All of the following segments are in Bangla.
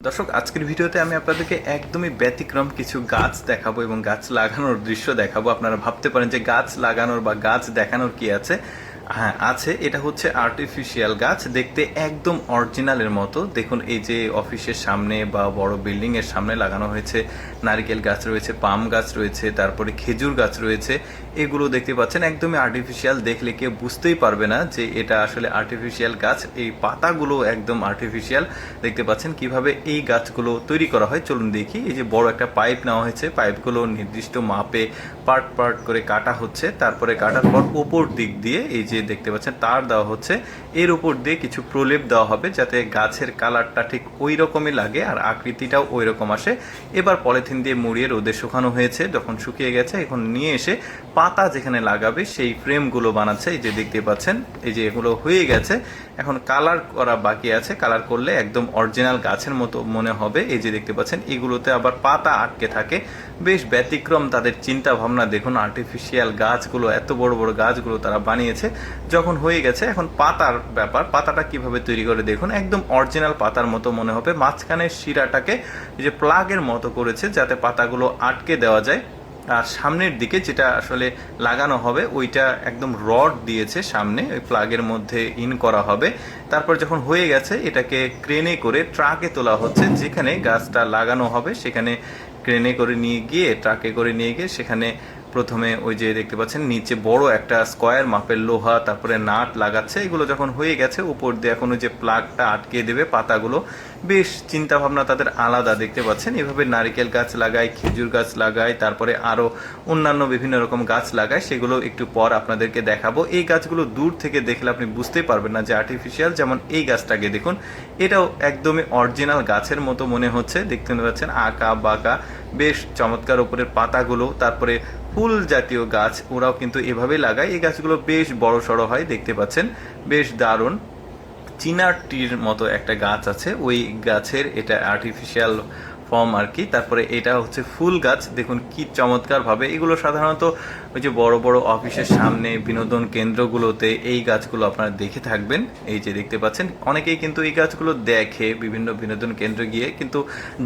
দর্শক, আজকের ভিডিওতে আমি আপনাদেরকে একদমই ব্যতিক্রম কিছু গাছ দেখাবো এবং গাছ লাগানোর দৃশ্য দেখাবো। আপনারা ভাবতে পারেন যে গাছ লাগানোর বা গাছ দেখানোর কি আছে। হ্যাঁ, আছে। এটা হচ্ছে আর্টিফিশিয়াল গাছ, দেখতে একদম অরিজিনালের মতো। দেখুন, এই যে অফিসের সামনে বা বড় বিল্ডিং এর সামনে লাগানো হয়েছে নারকেল গাছ রয়েছে, পাম গাছ রয়েছে, তারপরে খেজুর গাছ রয়েছে। এগুলো দেখতে পাচ্ছেন একদমই আর্টিফিশিয়াল, দেখলে কেউ বুঝতেই পারবে না যে এটা আসলে আর্টিফিশিয়াল গাছ। এই পাতাগুলো একদম আর্টিফিশিয়াল। দেখতে পাচ্ছেন কিভাবে এই গাছগুলো তৈরি করা হয়, চলুন দেখি। এই যে বড় একটা পাইপ নেওয়া হয়েছে, পাইপগুলো নির্দিষ্ট মাপে পার্ট পার্ট করে কাটা হচ্ছে। তারপরে কাটার পর উপর দিক দিয়ে এই যে দেখতে পাচ্ছেন তার দেওয়া হচ্ছে, এর উপর দিয়ে কিছু প্রলেপ দেওয়া হবে যাতে গাছের কালারটা ঠিক ওই রকমই লাগে আর আকৃতিটাও ওই রকম আসে। এবার পলিথিন দিয়ে মুড়িয়ে রোদে শুকানো হয়েছে, যখন শুকিয়ে গেছে এখন নিয়ে এসে পাতা যেখানে লাগাবে সেই ফ্রেমগুলো বানাচ্ছে। এই যে দেখতে পাচ্ছেন, এই যে এগুলো হয়ে গেছে, এখন কালার করা বাকি আছে। কালার করলে একদম অরিজিনাল গাছের মতো মনে হবে। এই যে দেখতে পাচ্ছেন এগুলোতে আবার পাতা আটকে থাকে। বেশ ব্যতিক্রম তাদের চিন্তা ভাবনা। দেখুন, আর্টিফিশিয়াল গাছগুলো, এত বড় বড় গাছগুলো তারা বানিয়েছে। যখন হয়ে গেছে এখন পাতার ব্যাপার, পাতাটা কিভাবে তৈরি করে দেখুন, একদম অরিজিনাল পাতার মতো মনে হবে। মাঝখানের শিরাটাকে এই যে প্লাগের মতো করেছে যাতে পাতাগুলো আটকে দেওয়া যায়। আর সামনের দিকে যেটা আসলে লাগানো হবে ওইটা একদম রড দিয়েছে সামনে, ওই প্লাগের মধ্যে ইন করা হবে। তারপর যখন হয়ে গেছে এটাকে ক্রেনে করে ট্রাকে তোলা হচ্ছে, যেখানে গাছটা লাগানো হবে সেখানে ক্রেনে করে নিয়ে গিয়ে, ট্রাকে করে নিয়ে গিয়ে সেখানে প্রথমে ওই যে দেখতে পাচ্ছেন নিচে বড় একটা স্কোয়ার মাপের লোহা, তারপরে নাট লাগাচ্ছে। এগুলো যখন হয়ে গেছে উপর দিয়ে এখন ওই যে প্লাগটা আটকে দেবে পাতাগুলো। বেশ চিন্তা ভাবনা তাদের আলাদা। দেখতে পাচ্ছেন এভাবে নারিকেল গাছ লাগায়, খেজুর গাছ লাগায়, তারপরে আরো অন্যান্য বিভিন্ন রকম গাছ লাগায়। সেগুলো একটু পর আপনাদেরকে দেখাবো। এই গাছগুলো দূর থেকে দেখলে আপনি বুঝতেই পারবেন না যে আর্টিফিশিয়াল। যেমন এই গাছটাকে দেখুন, এটাও একদমই অরিজিনাল গাছের মতো মনে হচ্ছে। দেখতে পাচ্ছেন আঁকা বাঁকা, বেশ চমৎকার উপরের পাতাগুলো। তারপরে ফুল জাতীয় গাছ ওরাও কিন্তু এভাবে লাগায়। এই গাছগুলো বেশ বড় সড়ো হয়, দেখতে পাচ্ছেন বেশ দারুণ। চিনার টির মতো একটা গাছ আছে, ওই গাছের এটা আর্টিফিশিয়াল ফর্ম আর কি। তারপরে এটা হচ্ছে ফুল গাছ, দেখুন কি চমৎকার ভাবে। এগুলো সাধারণত ওই যে বড় বড় অফিসের সামনে, বিনোদন কেন্দ্রগুলোতে এই গাছগুলো আপনারা দেখে থাকবেন। এই যে দেখতে পাচ্ছেন অনেকেই কিন্তু এই গাছগুলো দেখে বিভিন্ন বিনোদন কেন্দ্রে গিয়ে, কিন্তু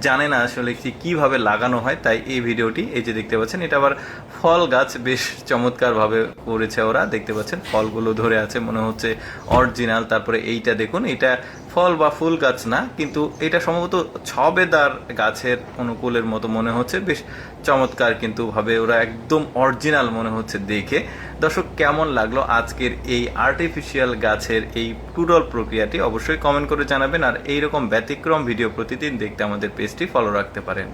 জানে না আসলে কিভাবে লাগানো হয়। তাই এই ভিডিওটি, এই যে দেখতে পাচ্ছেন এটা আবার ফল গাছ, বেশ চমৎকার ভাবে করেছে ওরা। দেখতে পাচ্ছেন ফলগুলো ধরে আছে, মনে হচ্ছে অরিজিনাল। তারপরে এইটা দেখুন, এটা ফল বা ফুল গাছ না, কিন্তু এটা সম্ভবত ছবেদার গাছের অনুকূলের মতো মনে হচ্ছে। বেশ চমৎকার কিন্তু ভাবে ওরা একদম অরিজিনাল মনে হচ্ছে দেখে। দর্শক, কেমন লাগলো আজকের এই আর্টিফিশিয়াল গাছের এই টোটাল প্রক্রিয়াটি অবশ্যই কমেন্ট করে জানাবেন। আর এইরকম ব্যতিক্রম ভিডিও প্রতিদিন দেখতে আমাদের পেজটি ফলো রাখতে পারেন।